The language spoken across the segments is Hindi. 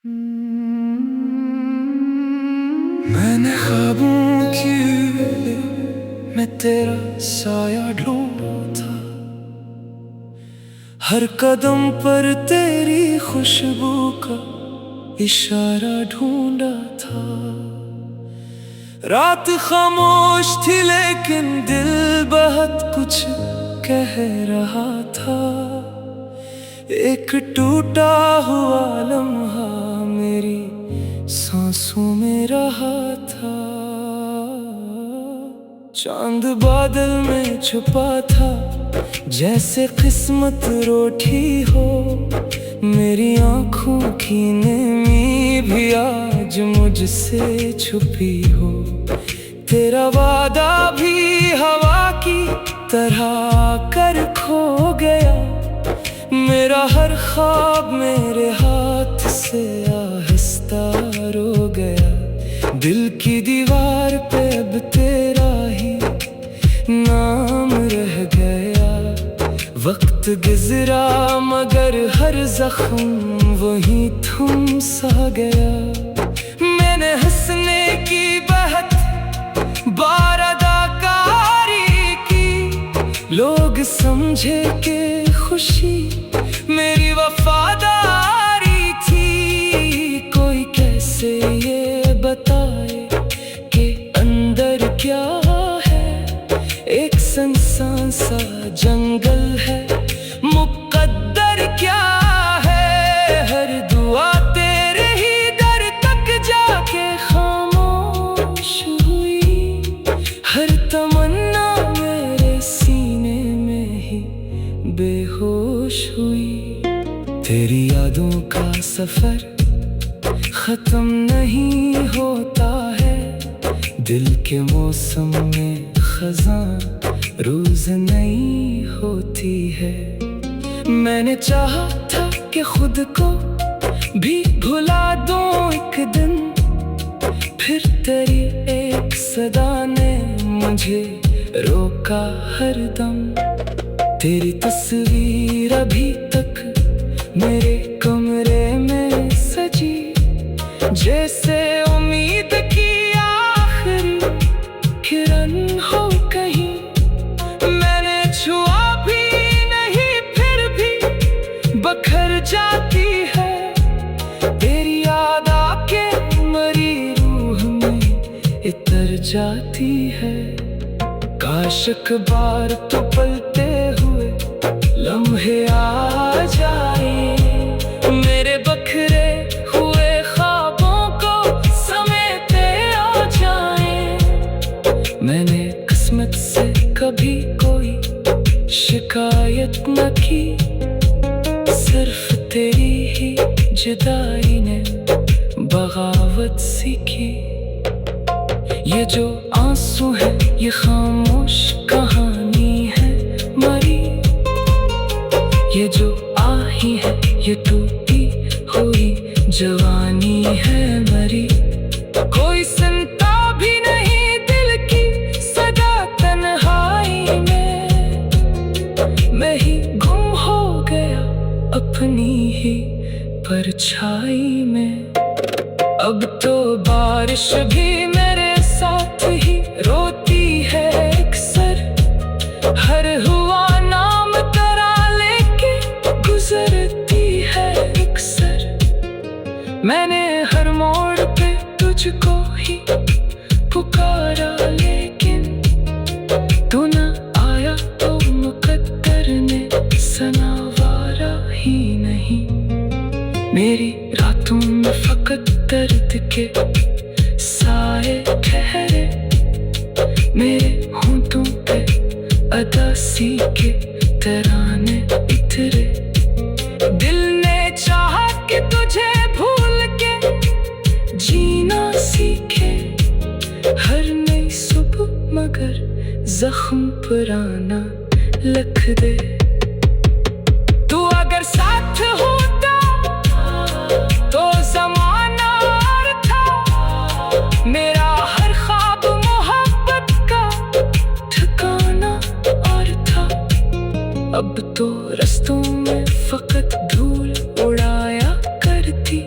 मैंने ख्वाबों की में तेरा साया ढूंढा, हर कदम पर तेरी खुशबू का इशारा ढूंढा था। रात खामोश थी लेकिन दिल बहुत कुछ कह रहा था। एक टूटा हुआ लम्हा मेरी सांसों में रहा था। चांद बादल में छुपा था, जैसे किस्मत रूठी हो। मेरी आँखों की नमी भी आज मुझसे छुपी हो। तेरा वादा भी हवा की तरह कर खो गया। मेरा हर ख्वाब मेरे हाथ से आहिस्ता रो गया। दिल की दीवार पे अब तेरा ही नाम रह गया। वक्त गुजरा मगर हर जख्म वहीं थम सा गया। मैंने हंसने की बहुत बार अदाकारी की, लोग समझे कि खुशी मेरी वफादारी थी। कोई कैसे ये बताए कि अंदर क्या है। एक सुनसान सा जंगल है, मुकद्दर क्या है। हर दुआ तेरे ही दर तक जाके खामोश हुई। हर तमन्ना मेरे सीने में ही बेहोश हुई। तेरी यादों का सफर खत्म नहीं होता है। दिल के मौसम में खज़ां रोज नई होती है। मैंने चाहा था कि खुद को भी भुला दूं एक दिन, फिर तेरी एक सदा ने मुझे रोका हरदम। तेरी तस्वीर अभी तक मेरे कमरे में सजी, जैसे उम्मीद की आखिरी किरण हो कहीं। मैंने छुआ भी नहीं फिर भी बखर जाती है। तेरी याद आके मरी रूह में इतर जाती है। काश अखबार तो पलटे हुए लम्हे आ जाए। मेरे बखरे हुए ख्वाबों को समेटे आ जाए। मैंने किस्मत से कभी कोई शिकायत न की, सिर्फ तेरी ही जुदाई ने बगावत सीखी। ये जो आंसू है ये खामोश कहानी है मरी। ये जो आही है ये टूटी हुई जवानी है मरी। कोई सुनता भी नहीं दिल की सदा तन्हाई में। मैं ही गुम हो गया अपनी ही परछाई में। अब तो बारिश भी मेरे साथ ही रोती है अक्सर। हर हुआ नाम तेरा लेके गुजरती है अक्सर। मैंने हर मोड़ पे तुझको ही पुकारा, लेकिन तू न आया तो मुकद्दर ने सनावारा ही नहीं। मेरी रातों में फकत दर्द के साए ठहरे। मेरे होंठों पे अदासी के तराने उतरे। दिल ने चाहा कि तुझे भूल के जीना सीखे। हर नई सुबह मगर जख्म पुराना लिख दे। तू अगर साथ होता तो ज़माना और था। मेरा हर ख्वाब मोहब्बत का ठिकाना और था। अब तो रस्तों में फकत धूल उड़ाया करती।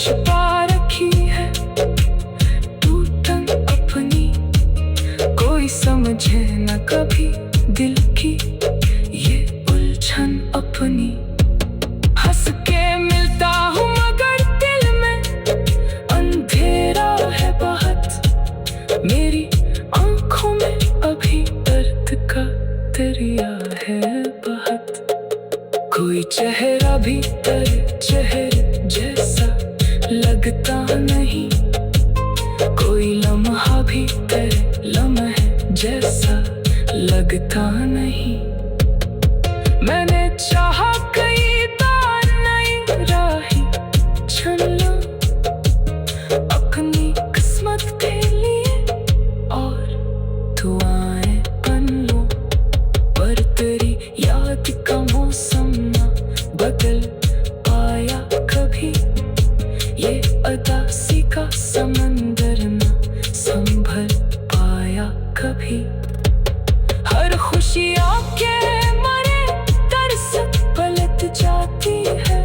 छिपा रखी है टूटन अपनी, कोई समझे न कभी दिल की ये उलझन अपनी। हंस के मिलता हूँ मगर दिल में अंधेरा है बहुत, मेरी आंखों में अभी दर्द का दरिया है बहुत। कोई चेहरा भी तेरे चेहरे जैसा लगता नहीं, कोई लम्हा भी तेरे लम्हे जैसा लगता नहीं। मैंने चाहा कई बार नई राहें चुनना अपनी किस्मत के लिए और दुआएं बन लो, पर तेरी याद का मौसम ना बदल पाया कभी, ये उदासी का समंदर ना संभल पाया कभी। हर खुशी आके मरे तरस पलट जाती है,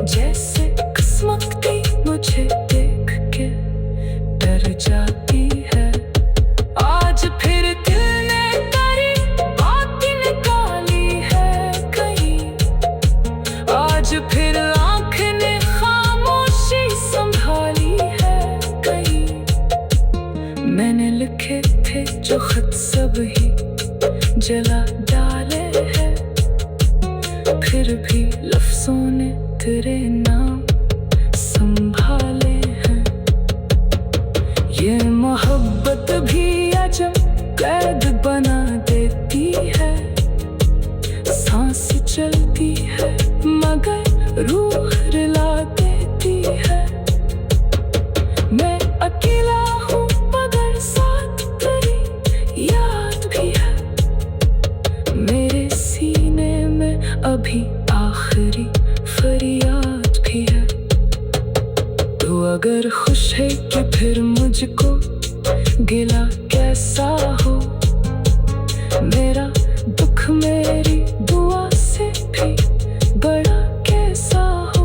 जैसे किस्मत भी मुझे देख के डर जाती है। आज फिर दिल ने तेरी बात निकाली है कहीं, आज फिर आँख ने खामोशी संभाली है कहीं। मैंने लिखे थे जो खत सब ही जला डाले हैं, फिर भी लफ्जों ने तेरे नाम संभाले हैं। ये मोहब्बत भी अजब कैद बना देती है, सांस चलती है मगर रूह रिला देती है। मैं अकेला हूँ मगर साथ तेरी याद भी है, मेरे सीने में अभी आखिरी फरियाद भी है। तो अगर खुश है कि फिर मुझको गिला कैसा हो, मेरा दुख मेरी दुआ से भी बड़ा कैसा हो।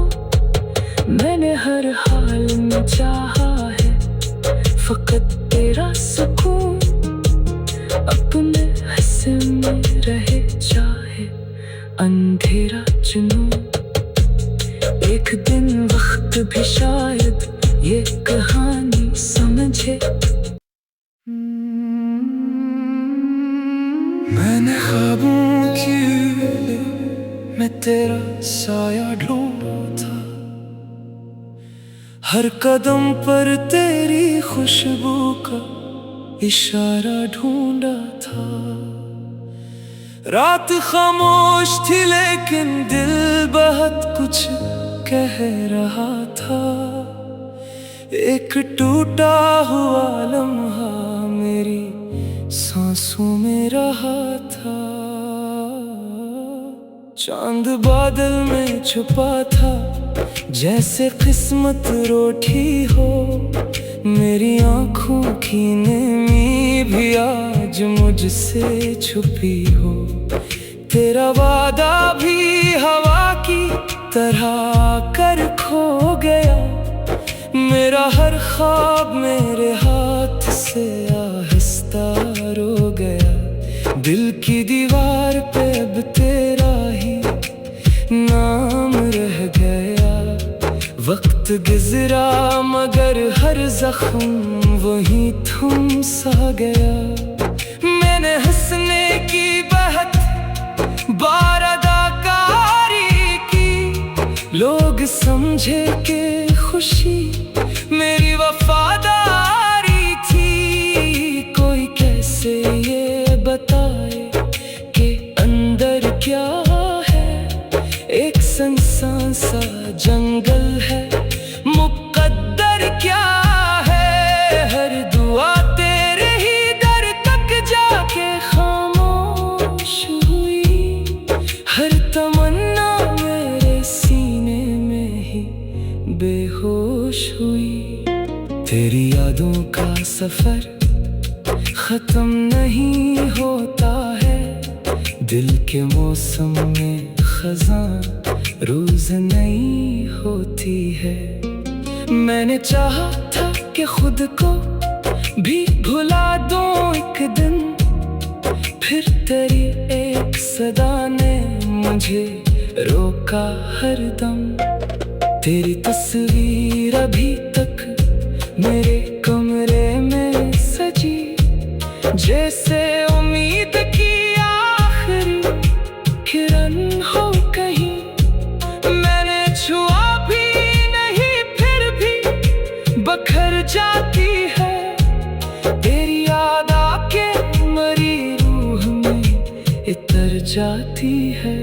मैंने हर हाल में चाहा है फकत तेरा सुकून, अपने हिस्से में रहे चाहे अंधेरा जुनून। एक दिन वक्त भी शायद ये कहानी समझे। मैंने ख्वाबों की मैं तेरा साया ढूंढता, हर कदम पर तेरी खुशबू का इशारा ढूंढा था। रात खामोश थी लेकिन दिल बहुत कुछ कह रहा था, एक टूटा हुआ लम्हा मेरी सांसों में रहा था। चांद बादल में छुपा था जैसे किस्मत रूठी हो, मेरी आँखों की नेमी भी आज मुझसे छुपी हो। तेरा वादा भी हवा की तरह कर खो गया, मेरा हर ख्वाब मेरे हाथ से आहिस्ता रो गया। दिल की दीवार पे अब तेरा ही नाम रह गया। वक्त गुजरा मगर हर जख्म वहीं थम सा गया। मैंने हंसने की बहुत बार अदाकारी की, लोग समझे कि खुशी मेरी वफादारी थी। कोई कैसे ये बताए कि अंदर क्या है, एक सुनसान सा जंगल है, मुकद्दर क्या है। हर दुआ तेरे ही दर तक जाके खामोश हुई, हर तमन्ना मेरे सीने में ही बेहोश हुई। तेरी यादों का सफर खत्म नहीं होता है, दिल के मौसम में खजां रोज नई होती है। मैंने चाहा था कि खुद को भी भुला दूं एक दिन, फिर तेरी एक सदा ने मुझे रोका हरदम। तेरी तस्वीर अभी तक मेरे कमरे में सजी, जैसे उम्मीद की आखिरी किरण हो कहीं। मैंने छुआ भी नहीं फिर भी बखर जाती है। तेरी याद आके मरी रूह में इतर जाती है।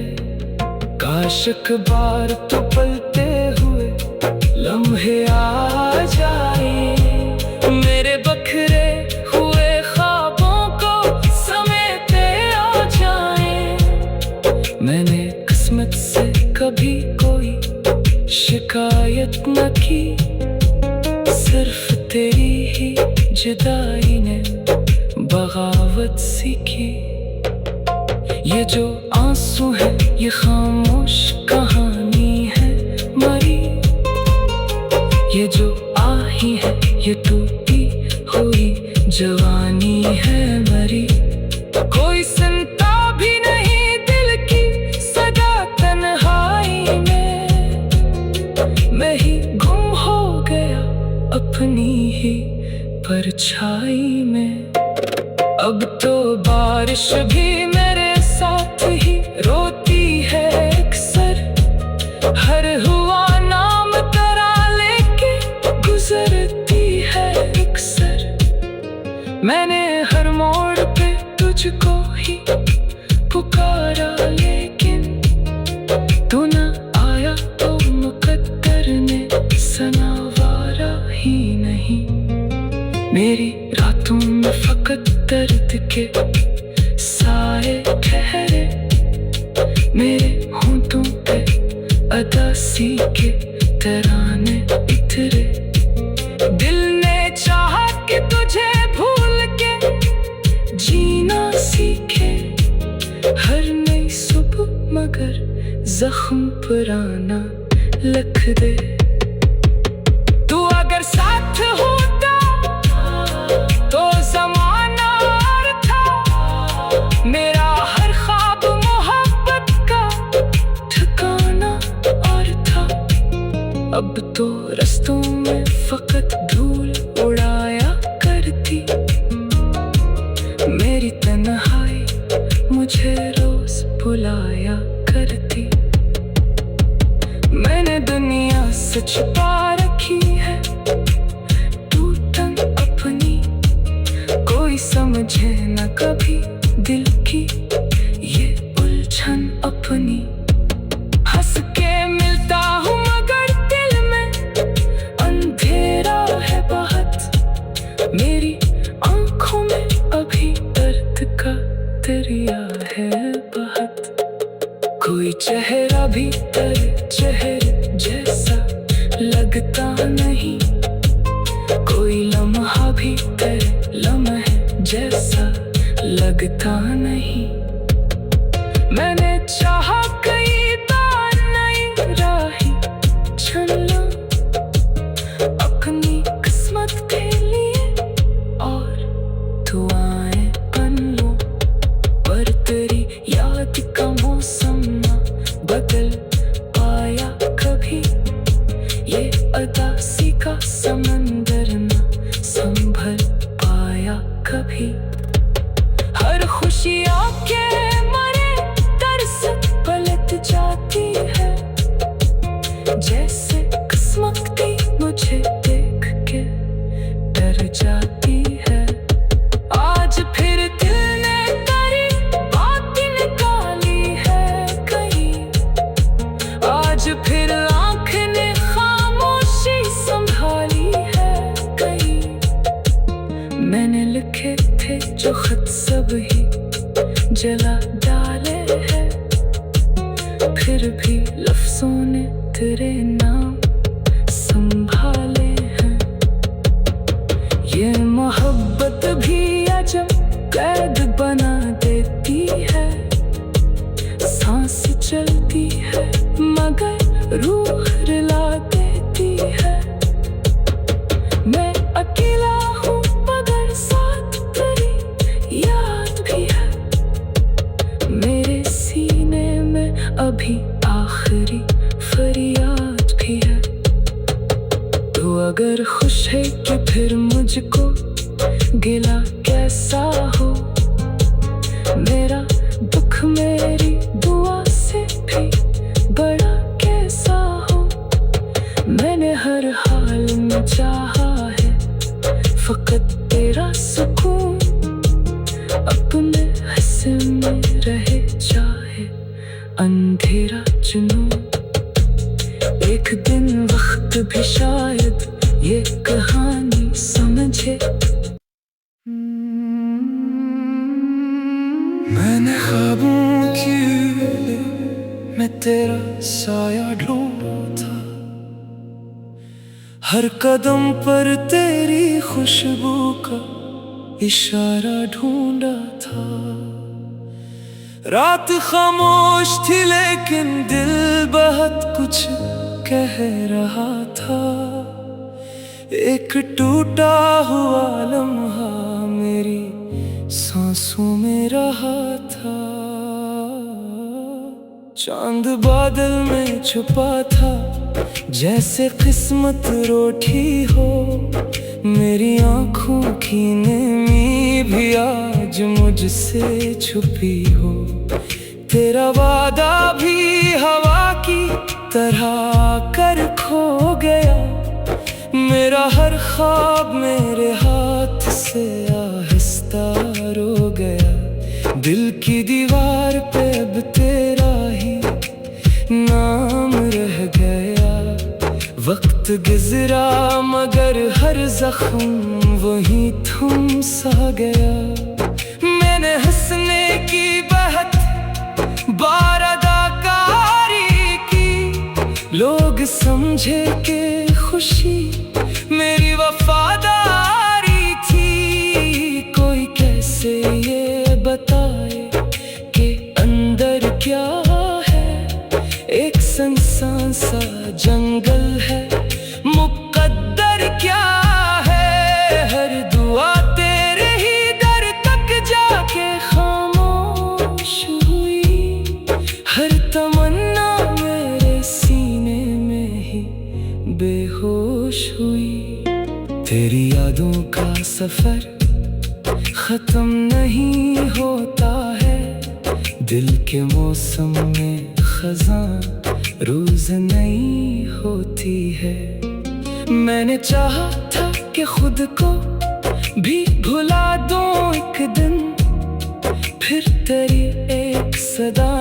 काश एक बार तो पलते हुए लम्हे आ जाए, मेरे बखरे हुए ख्वाबों को समेटे आ जाए। मैंने किस्मत से कभी कोई शिकायत न की, सिर्फ तेरी ही जुदाई ने बगावत सीखी। ये जो आंसू है ये खामोश कहानी है मरी, ये जो आही है ये टूटी हुई जवानी है मरी। कोई सुनता भी नहीं दिल की सदा तन्हाई में, मैं ही गुम हो गया अपनी ही परछाई में। अब तो बारिश भी मेरे साथ ही रोती है अक्सर, हर हुआ नाम तेरा लेके गुजरती है अक्सर। मैंने हर मोड़ पे तुझको ही पुकारा, लेकिन तू न आया तो मुकद्दर ने सनावारा ही नहीं। मेरी रातों में फकत दर्द के साए ठहरे, मेरे होंठों पे अदासी के तराने इतरे। दिल ने चाहा कि तुझे भूल के जीना सीखे, हर नई सुबह मगर जख्म पुराना लिख दे। तू अगर साथ होता तो ज़माना और था, मेरा हर ख्वाब मोहब्बत का ठिकाना और था। अब तो रस्तों में फकत धूल उड़ाया करती, मेरी तन्हाई मुझे रोज बुलाया करती। मैंने दुनिया से छुपा रखी है टूटन अपनी, कोई समझे न कभी दिल की ये उलझन अपनी। हंस के मिलता हूँ मगर दिल में अंधेरा है बहुत, मेरी आंखों में अभी दर्द का दरिया है बहुत। कोई चेहरा भी तेरे चेहरे जैसा लगता नहीं, कोई लम्हा भी तेरे लम्हे जैसा लगता नहीं। मैंने चाहा कई बार नई राहें चलना अपनी किस्मत के लिए और दुआएं बन लो, पर तेरी याद का मौसम ना बदल पाया कभी, ये अदासी का समंदर ना संभल पाया कभी। हर खुशी आके मरे तरस पलट जाती है, जैसे किस्मत थी मुझे देख के डर जाती है। आज फिर दिल ने तेरी बात निकाली है कहीं, आज फिर आँख ने खामोशी संभाली है कहीं। मैंने लिखे थे जो खत सब ही जला डाले हैं, फिर भी लफ्जों ने तेरे नाम संभाले हैं। ये मोहब्बत भी अजब कैद बना देती है, सांस चलती है मगर भला कैसा हो। मेरा दुख मेरी दुआ से भी बड़ा कैसा हो। मैंने हर हाल में चाहा है फकत तेरा सुकून। अपने हिस्से में रहे चाहे अंधेरा जुनून। एक दिन वक्त भी शायद ये कहानी समझे। मैंने ख्वाबों की मैं तेरा साया ढूंढा था। हर कदम पर तेरी खुशबू का इशारा ढूंढा था। रात खामोश थी लेकिन दिल बहुत कुछ कह रहा था। एक टूटा हुआ लम्हा मेरी सांसों में रहा था। चांद बादल में छुपा था जैसे किस्मत रूठी हो। मेरी आँखों की नेमी भी आज मुझसे छुपी हो। तेरा वादा भी हवा की तरह कर खो गया। मेरा हर ख्वाब मेरे हाथ से आहिस्ता रो गया। दिल की दीवार पे अब तेरा ही नाम रह गया। वक्त गुजरा मगर हर जख्म वहीं थम सा गया। मैंने हंसने की बहुत बार अदाकारी की। लोग समझे कि खुशी मेरी वफादारी थी। कोई कैसे ये बताए कि अंदर क्या है। एक सुनसान सा जंगल है मुकद्दर क्या है। हर दुआ तेरे ही दर तक जाके खामोश हुई। हर तमन्ना मेरे सीने में ही बेहोश हुई। तेरी यादों का सफर खत्म नहीं होता है। दिल के मौसम में खजां रोज नई होती है। मैंने चाहा था कि खुद को भी भुला दूं एक दिन। फिर तेरी एक सदा